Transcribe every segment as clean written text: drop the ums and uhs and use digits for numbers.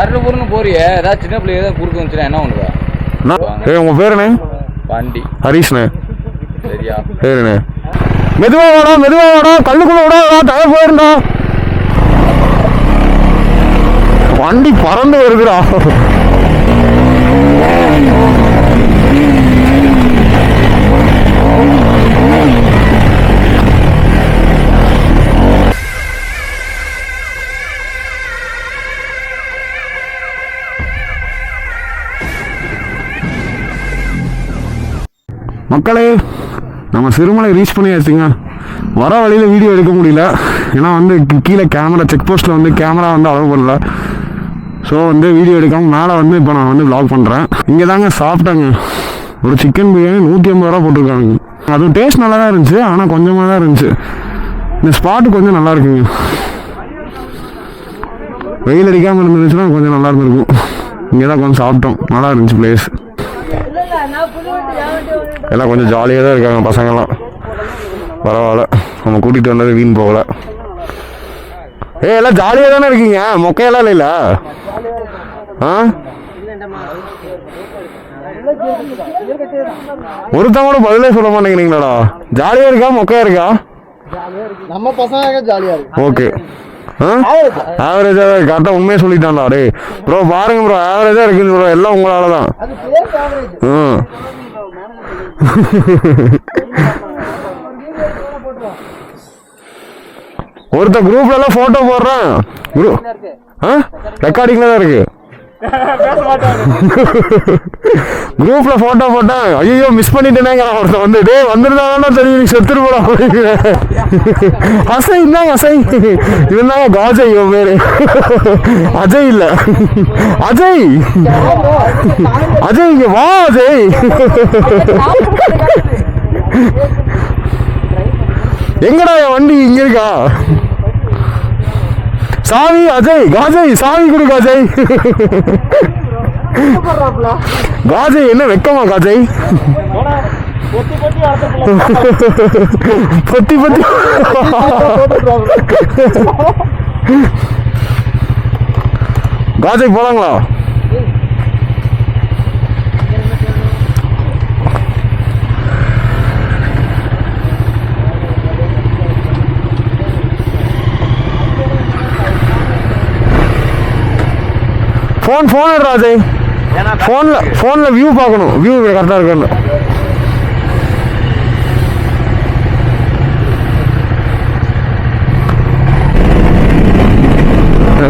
கருப்பூர்னு போறிய ஏதாவது சின்ன பிள்ளை ஏதாவது குறுக்கு வந்துச்சுன்னா என்ன பண்ணுவா? உங்க பேருண்ணே? பாண்டி. ஹரிஷ்ண்ணே. சரியா? சரிண்ணே. மெதுவா வாடா கல்லுக்குள்ள விடாதா, டயர் போயிருந்தா. வண்டி பறந்து வருதுடா. மக்களே, நம்ம சிறுமலை ரீச் பண்ணியாச்சுங்க. வர வழியில் வீடியோ எடுக்க முடியல, ஏன்னா வந்து கீழே கேமரா செக் போஸ்ட்டில் வந்து கேமரா வந்து அலோவ் பண்ணல. ஸோ வந்து வீடியோ எடுக்காமல் மேலே வந்து இப்போ நான் வந்து வ்ளாக் பண்ணுறேன். இங்கே தாங்க சாப்பிட்டாங்க. ஒரு சிக்கன் பிரியாணி 150 ரூபா போட்டிருக்காங்க. அதுவும் டேஸ்ட் நல்லா தான் இருந்துச்சு, ஆனால் கொஞ்சமாக தான் இருந்துச்சு. இந்த ஸ்பாட்டு கொஞ்சம் நல்லா இருக்குங்க. வெயில் அடிக்காமல் இருந்துச்சுன்னா கொஞ்சம் நல்லா இருந்திருக்கும். இங்கே தான் கொஞ்சம் சாப்பிட்டோம், நல்லா இருந்துச்சு பிளேஸ். எல்லாம் கொஞ்சம் ஜாலியாக தான் இருக்காங்க பசங்கள்லாம். பரவாயில்ல, நம்ம கூட்டிகிட்டு வந்தது வீண் போகல. எல்லாம் ஜாலியாக தானே இருக்கீங்க, மொக்கையெல்லாம் இல்லைல்ல? ஒருத்தன் கூட பதிலே சொல்ல மாட்டேங்கிறீங்களாடா. ஜாலியாக இருக்கா மொக்கையா இருக்கா? நம்ம பசங்க ஜாலியாக இருக்கு. ஓகே, ஆவரேஜா தான் இருக்கு. கரெக்டாக உண்மையாக சொல்லிட்டான்டா. டே ப்ரோ பாருங்க ப்ரோ, ஆவரேஜா இருக்குது ப்ரோ, எல்லாம் உங்களால தான். ஒருத்த குரூப்ல எல்லாம் போட்டோ போடுறான். ரெக்கார்டிங்ல தான் இருக்கு. குரூப்ல போட்டோ போட்டேன், ஐயோ மிஸ் பண்ணிட்டேனேங்க. ஒருத்தன் வந்து டே வந்துருந்தாங்கன்னா தெரியும் செத்துரு போட. அசை இருந்தாங்க, அசை இருந்தாங்க. காஜய் இவன் பேரு. அஜய் இல்ல, அஜய். அஜய் இங்க வா. அஜய் எங்கடா என் வண்டி? இங்க இருக்கா சாவி? அஜய், காஜய் சாவி கொடு காஜய். காஜய் என்ன வெக்கமா காஜய்? பொத்தி பொத்தி காஜய் போலாங்களா? ஃபோன் ராஜய், ஃபோன்ல வியூ பார்க்கணும், வியூ கரெக்டாக இருக்கணும்.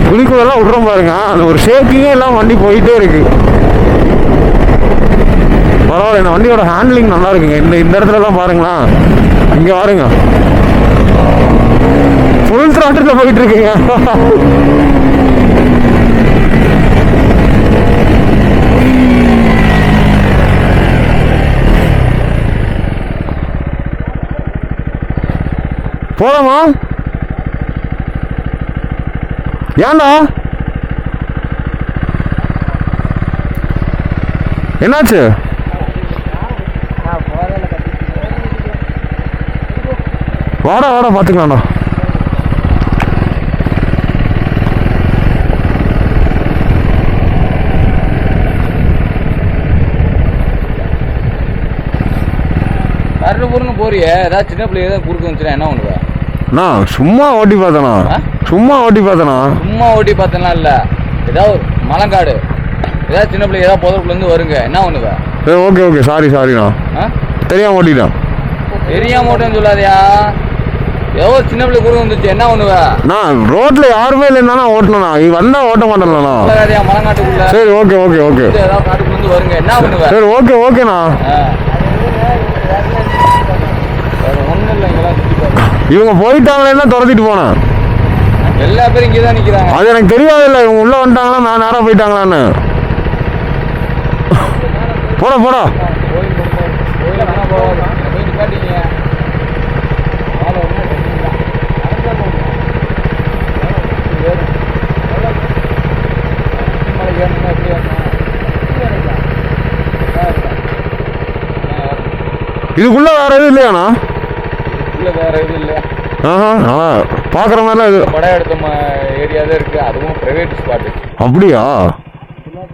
குழிக்குள்ளெல்லாம் விட்றோம் பாருங்க, அந்த ஒரு ஷேக்கிங்கே எல்லாம் வண்டி போயிட்டே இருக்கு. பரவாயில்ல, இந்த வண்டியோட ஹேண்ட்லிங் நல்லா இருக்குங்க. இந்த இடத்துலலாம் பாருங்களா, இங்கே பாருங்க ஃபுல் த்ராட்டில் போயிட்டு இருக்குங்க. போலாமா? ஏண்டா என்னாச்சு? வாடா பாத்துக்கலாம்டா. கருப்பூர்னு போறிய ஏதாவது சின்ன பிள்ளை ஏதாவது குறுக்கு வந்துச்சுன்னா என்ன பண்ணுவா? நான் சும்மா ஓட்டி பார்த்தேனா? சும்மா ஓட்டி பார்த்தேனா இல்ல, ஏதாவது ஒரு மலங்காடு ஏதாவது சின்ன பிள்ளை ஏதாவது புதற்குள்ள இருந்து வருங்க, என்ன பண்ணுவா? ஓகே சாரிண்ணா, தெரியாம ஓட்டிட்டேன். தெரியாம ஓட்டேன்னு சொல்லாதியா. ஏதோ சின்ன பிள்ளை குறுக்கு வந்துச்சு, என்ன பண்ணுவா? நான் ரோட்ல யாருமே இல்லைன்னா ஓட்டணும்ண்ணா, வந்தா ஓட்ட மாட்டேன்லண்ணா. மலங்காட்டுக்குள்ள. சரி ஓகே ஏதாவது காட்டுக்குள்ள இருந்து வருங்க, என்ன பண்ணுவா? சரி ஓகேண்ணா. இவங்க போயிட்டாங்களேன்னா துரத்திட்டு போனேன். எல்லா பேரும் இங்கதான் நிக்கிறாங்க. அது எனக்கு தெரியாது இல்ல, இவங்க உள்ள வந்துட்டாங்களா நான் நேரா போயிட்டாங்களான்னு. போடா இதுக்குள்ள வேற எதுவும் இல்லையாண்ணா? வேற எதுவும் இல்ல. பாக்குற மாதிரிலாம் இது படம் எடுத்த ஏரியா தான் இருக்கு, அதுவும் பிரைவேட் ஸ்பாட். அப்படியா?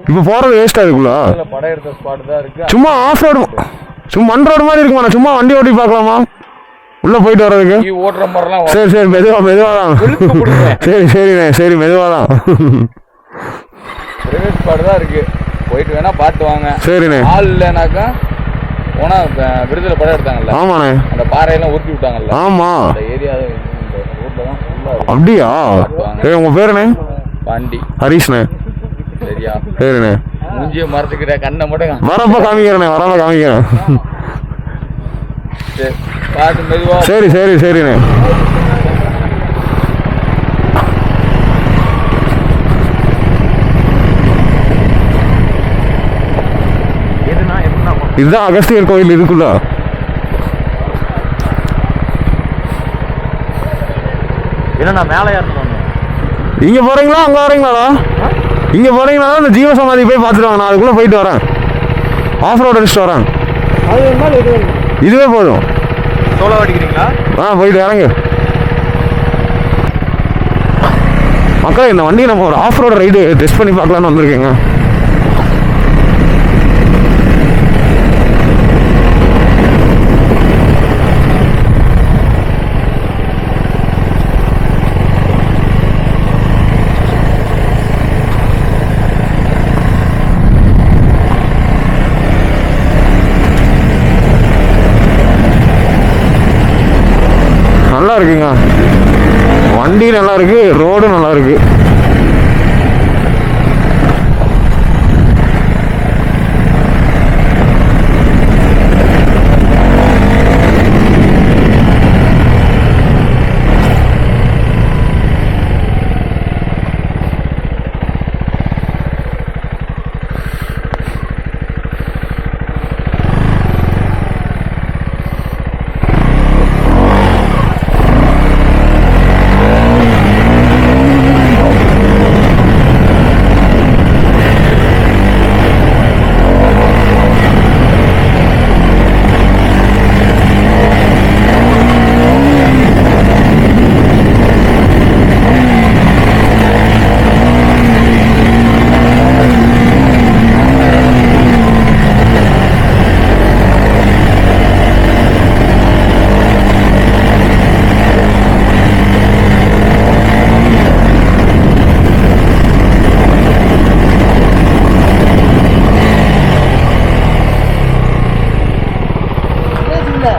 இப்போ போகிறது வேஸ்ட் அதுக்குள்ள படம் எடுத்த ஸ்பாட் தான் இருக்கு. சும்மா ஆஃப் ரோடு, சும்மா மண் ரோடு மாதிரி இருக்குமா? சும்மா வண்டி ஓட்டி பார்க்கலாமா உள்ளே போயிட்டு வர்றதுக்கு? ஓட்டுற மாதிரிலாம் சரி சரி, மெதுவாக தான். சரி சரிண்ணே, சரி மெதுவாக தான். பிரைவேட் ஸ்பாட் தான் இருக்கு, போயிட்டு வேணா பார்த்து வாங்க. சரிண்ணே. ஆள் இல்லைனாக்கா போனா விடுதலை படம் எடுத்தாங்கல்ல, ஆமாண்ணே, அந்த பாறையெல்லாம் உருட்டி விட்டாங்கல்ல, ஆமாம் அந்த ஏரியா ரோட்ல தான் ஃபுல்லா இருக்கு. அப்படியா? சரி, உங்கள் பேருண்ணே? பாண்டி. ஹரிஷ்ண்ணே. சரியா? சரிண்ணே. மூஞ்சிய மரத்துக்கிட்ட கண்ணை மட்டும் வரப்ப காமிக்கிறேண்ணே, வரப்ப காமிக்கிறேன். சரி பார்த்து மெதுவா. சரி சரி சரிண்ணே. இதுதான் அகஸ்தியர் கோயில் இதுக்குள்ள. என்னண்ணா மேலே ஏறணும்? இங்கே போகிறீங்களா அங்கே வரீங்களாடா? இங்கே போகிறீங்களா இந்த ஜீவசமாதி போய் பார்த்துட்டு வாங்க, நான் அதுக்குள்ளே போயிட்டு வரேன். ஆஃப் ரோடு அடிச்சுட்டு வரேன். இதுவே போதும். சோலோ அடிக்கிறீங்களா? போயிட்டு இறங்கு மக்கள். இந்த வண்டியை நம்ம ஒரு ஆஃப் ரோடு ரைடு டெஸ்ட் பண்ணி பார்க்கலான்னு வந்திருக்கேங்க. நல்லா இருக்குங்க, வண்டி நல்லா இருக்கு, ரோடு நல்லா இருக்கு.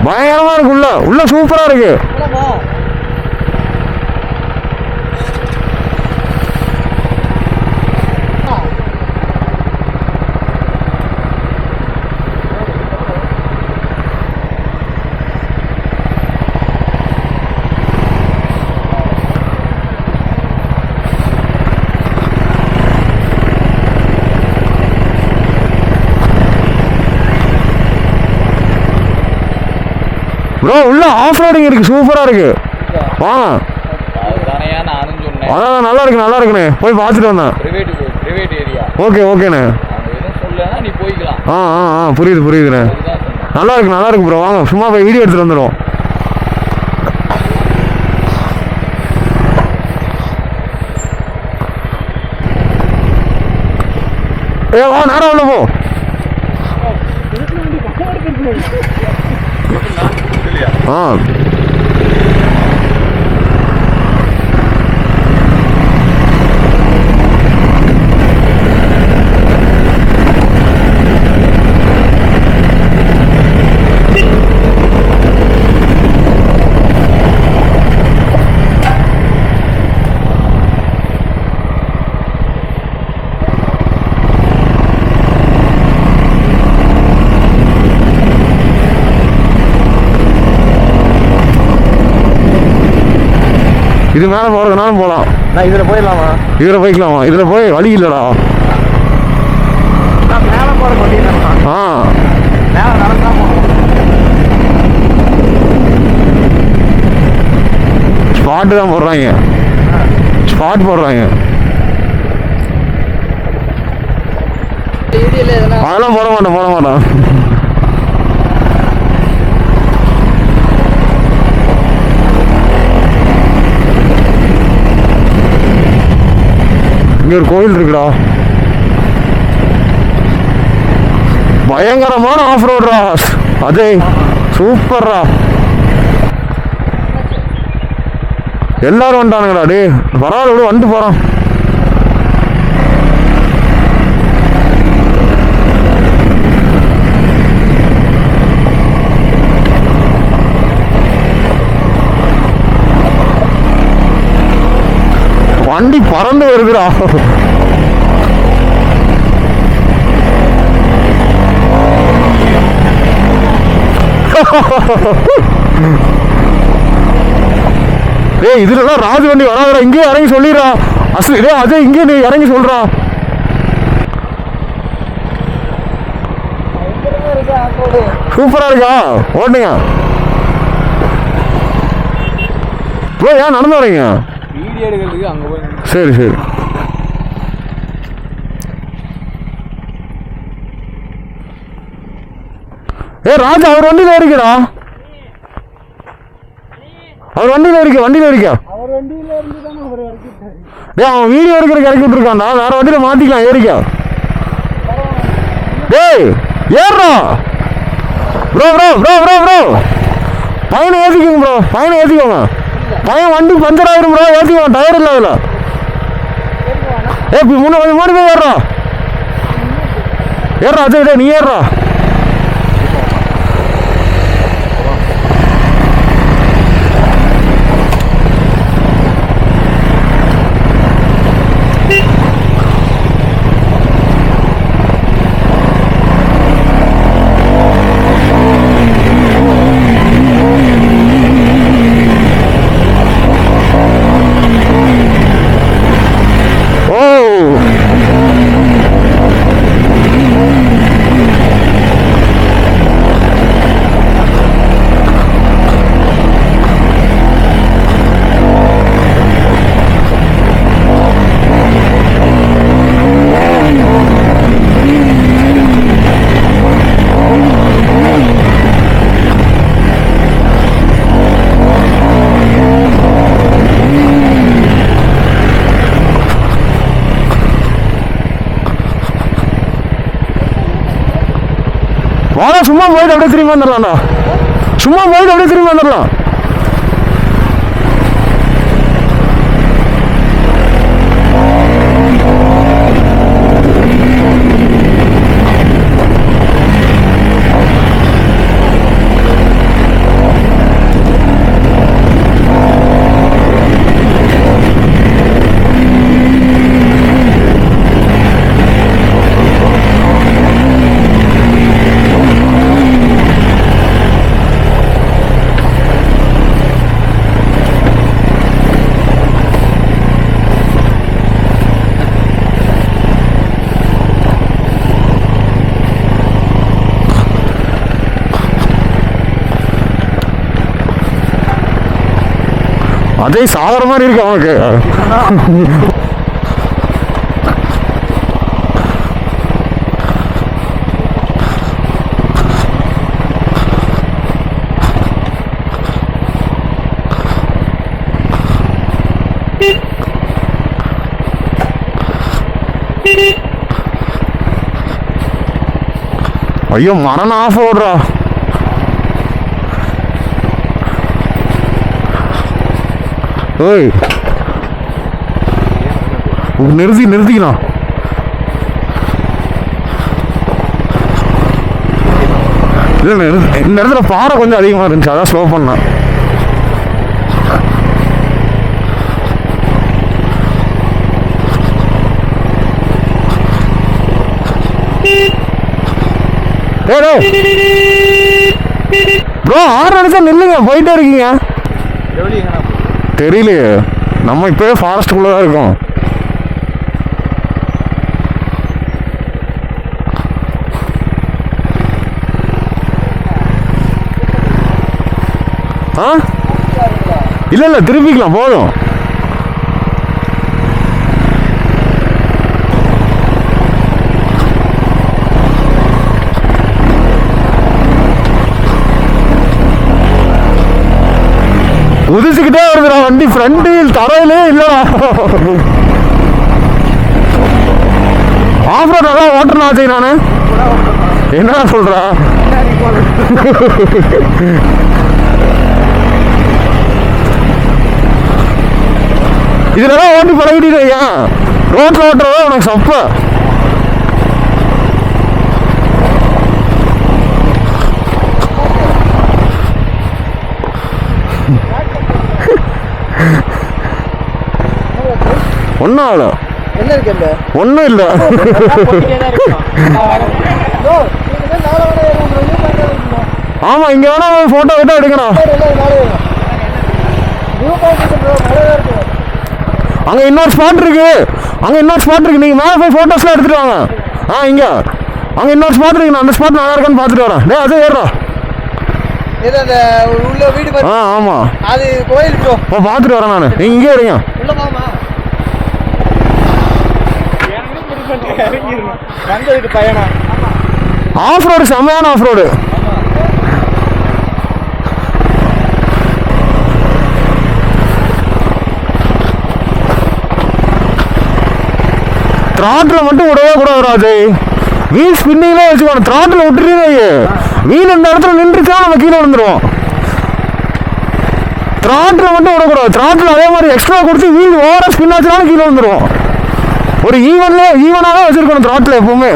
பயங்கரமா இருக்கு, உள்ள சூப்பரா இருக்கு. ப்ரோ உள்ள ஆஃப் ரோடிங் இருக்கு, சூப்பரா இருக்கு. வாங்க. அதான் நல்லா இருக்கு, நல்லா இருக்குண்ணே. போய் பார்த்துட்டு வந்தேன். Private area. ஓகே ஓகேண்ணே. நீ போய்க்கலாம். புரியுது புரியுதுண்ணே. நல்லா இருக்கு, நல்லா இருக்கு ப்ரோ. வாங்க சும்மா போய் வீடியோ எடுத்துட்டு வந்துடுவோம். வா நேரம் உள்ள போ. இது மேலே போகிறதுனாலும் போகலாம். நான் இதில் போயிடலாமா? இதில் போய்க்கலாமா? இதில் போய் வழி இல்லைடா. மேலே போகிற வழி இல்லைண்ணா. மேலே நடந்தா போகணும். ஸ்பாட்டு தான் போடுறாங்க, ஸ்பாட் போடுறாங்க. அதெல்லாம் போட மாட்டோம். இங்க ஒரு கோயில் இருக்குடா. பயங்கரமான ஆஃப் ரோடுடா. அதே சூப்பர்ரா. எல்லாரும் வந்துட்டானுங்கடா. டே பரவாயில்ல வந்துட்டு போறான். வண்டி பறந்து வருதுடா. ஏய் இதுலதான் ராஜு வண்டி வராதுடா. இங்கே இறங்கி சொல்லிடுறா. அசல் டே அதே இங்கே நீ இறங்கி சொல்றா. சூப்பரா இருக்கா? ஓட்டுங்க ப்ரோ. ஏன் நடந்து வரீங்க? வீடியோ எடுக்கிறதுக்கு அங்கே போய். சரி சரி. ஏ ராஜா அவர் வண்டியில் இருக்கடா. அவர் வண்டியில் இருக்க. டே அவன் வீடியோ எடுக்கிறதுக்கு இறக்கி விட்டுருக்கான்டா. வேற வண்டியில் மாற்றிக்கலாம். ஏறிக்கா. டேய் ஏறா ப்ரோ. பையனை ஏற்றிக்கோங்க ப்ரோ. பையன் வண்டி பஞ்சர் ஆயிரும் ப்ரோ. ஏற்றிக்கோங்க. டயர் இல்லை அதில். ஏ முன்னாடி போய் ஏறா அஜய். நீ ஏறா. வாடா சும்மா போயிட்டு அப்படியே திரும்பி வந்துடலாம்டா. அதே சாகர மாதிரி இருக்கு அவனுக்கு. ஐயோ மரண ஆஃப் ஓடுறா. ஓய் நிறுத்திக்கலாம். இல்லை இந்த இடத்துல பாறை கொஞ்சம் அதிகமாக இருந்துச்சு, அதான் ஸ்லோ பண்ணேன். ப்ரோ ஆறு நிமிஷம் நில்லுங்க, போயிட்டே இருக்கீங்க. தெரியலையே, நம்ம இப்போவே ஃபாரஸ்ட்டுக்குள்ளே தான் இருக்கோம். ஆ இல்லை இல்லை திருப்பிக்கலாம் போதும். உதிச்சுக்கிட்டே வருதுடா வண்டி, ஃப்ரண்ட் வீல் தரையிலே இல்லடா. ஆஃப் ரோட் நல்லா ஓட்டுறேன் ஆச்சு நான். என்னடா சொல்கிறா? இதுலதான் ஓட்டி பழகிட்டு ஏன் ரோட்டில் ஓட்டுறதோ உனக்கு சப்ப. ஒன்றும் ஆகல, ஒன்றும் இல்லை. ஆமாம், இங்கே வேணா ஃபோட்டோ கிட்ட எடுக்கணும். அங்கே இன்னொரு ஸ்பாட் இருக்கு, நீங்கள் மேலே போய் ஃபோட்டோஸ்லாம் எடுத்துட்டு வாங்க. இங்கே அங்கே இன்னொரு ஸ்பாட் இருக்கு, நான் அந்த ஸ்பாட் நல்லா இருக்கான்னு பார்த்துட்டு வரேன். டே அது ஏறா உள்ள வீடு. ஆமாம், அது கோயில் பார்த்துட்டு வரேன் நான். நீங்கள் இங்கே இருங்க. ஆஃப் ரோடு செம்மையான ஆஃப் ரோடு. த்ராட்டில் மட்டும் விடவே கூடாது ராஜு. வீல் ஸ்பின்னிங்லேயே வச்சுக்கணும். த்ராட்டில் விட்டுறீங்க, வீல் இந்த இடத்துல நின்றுச்சா நம்ம கீழே விழுந்துருவோம். த்ராட்டில் மட்டும் விடக்கூடாது. த்ராட்டில் அதே மாதிரி எக்ஸ்ட்ரா கொடுத்து வீல் ஓவராக ஸ்பின் ஆச்சுனாலும் கீழே விழுந்துருவோம். ஒரு ஈவனாக வச்சுருக்கணும் த்ராட்டில் எப்பவுமே.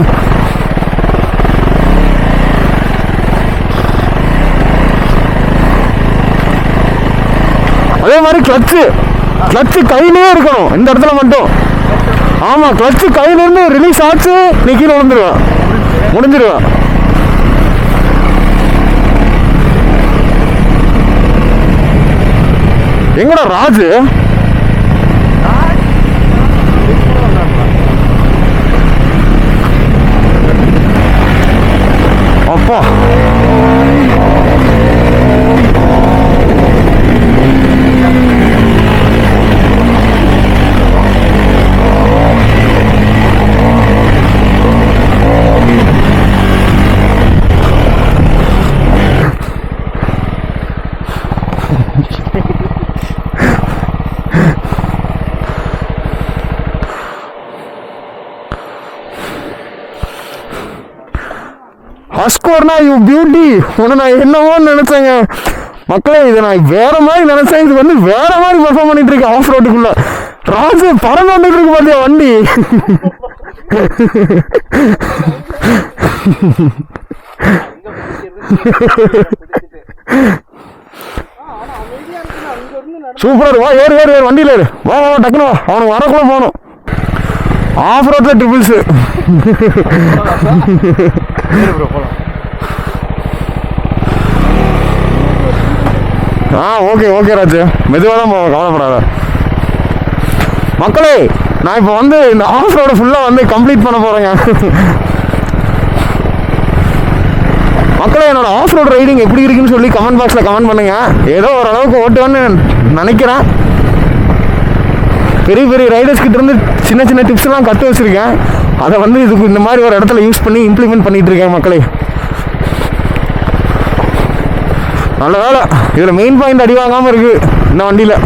அதே மாதிரி கிளச்சு கையிலே இருக்கணும் இந்த இடத்துல மட்டும். ஆமாம், கிளச்சு கையிலேருந்து ரிலீஸ் ஆச்சு நீ கீழே விழுந்துருவேன், முடிஞ்சிருவேன். எங்கடா ராஜு? அப்பா ஹஸ்கோர்னா யூ பியூட்டி. உன்னை நான் என்னவோன்னு நினைச்சேங்க மக்களே. இதை நான் வேற மாதிரி நினைச்சேன். இது வந்து வேற மாதிரி பெர்ஃபார்ம் பண்ணிட்டு இருக்கு ஆஃப் ரோட்டுக்குள்ள. ராஜு பறந்து வந்துட்டு இருக்கு பாத்தியா வண்டி. சூப்பர். வா ஏறு ஏறு ஏறு வண்டியில் ஏறு. வா வா டக்குனு வா, அவனுக்கு வரக்குள்ள போகணும். ஆஃப் ரோட்ல ட்ரிபிள்ஸ். ஓகே ஓகே ராஜு, மெதுவாக தான் போவோம், கவலைப்படாத. மக்களே நான் இப்போ வந்து இந்த ஆஃப் ரோடு ஃபுல்லாக வந்து கம்ப்ளீட் பண்ண போகிறேங்க. மக்களே என்னோட ஆஃப் ரோடு ரைடிங் எப்படி இருக்குன்னு சொல்லி கமெண்ட் பாக்ஸில் கமெண்ட் பண்ணுங்க. ஏதோ ஓரளவுக்கு ஓட்டுவேன்னு நினைக்கிறேன். பெரிய பெரிய ரைடர்ஸ் கிட்ட இருந்து சின்ன சின்ன டிப்ஸ் எல்லாம் கற்று வச்சிருக்கேன். அதை வந்து இதுக்கு இந்த மாதிரி ஒரு இடத்துல யூஸ் பண்ணி இம்ப்ளிமெண்ட் பண்ணிட்டு இருக்கேன் மக்களே. நல்ல வேலை இதில் மெயின் பாயிண்ட் அடி வாங்காமல் இருக்கு இந்த வண்டியில்.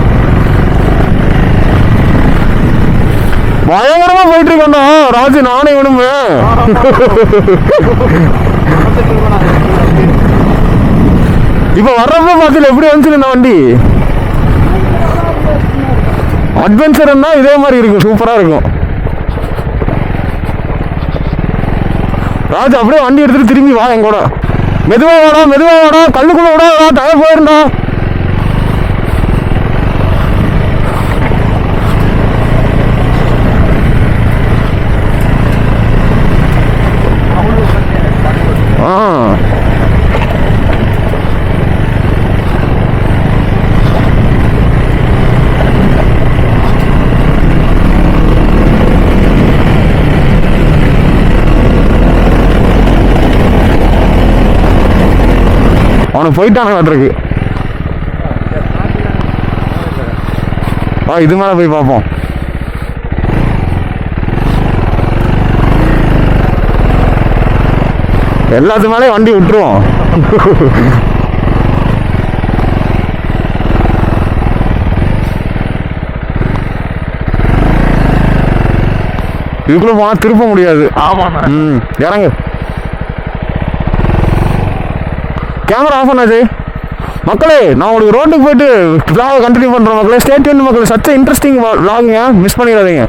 பயங்கரமா போயிட்டு இருக்கோண்டா ராஜு, நானே விடுமே. இப்ப வர்றப்ப பாத்துல எப்படி வந்துச்சு இந்த வண்டி. அட்வென்ச்சர்னா இதே மாதிரி இருக்கும், சூப்பரா இருக்கும். ராஜு அப்படியே வண்டி எடுத்துட்டு திரும்பி வா என் கூட. மெதுவா வாடா மெதுவா வாடா, கல்லுக்குள்ள விடா, டயர் போயிருந்தா. அவனுக்கு போயிட்டானுக்கு. இது மேலே போய் பார்ப்போம். எல்லாத்து மேலே வண்டி விட்டுருவோம். இதுக்குள்ளே போனால் திருப்ப முடியாது. ஆமாண்ணா. இறங்கு. கேமரா ஆஃப் பண்ணாது. மக்களே நான் உங்களுக்கு ரோட்டுக்கு போயிட்டு விளாக கண்டினியூ பண்ணுறேன் மக்களே. ஸ்டே டியூன் மக்களே. சச்ச இன்ட்ரெஸ்டிங் விளாகுங்க, மிஸ் பண்ணிடாதீங்க.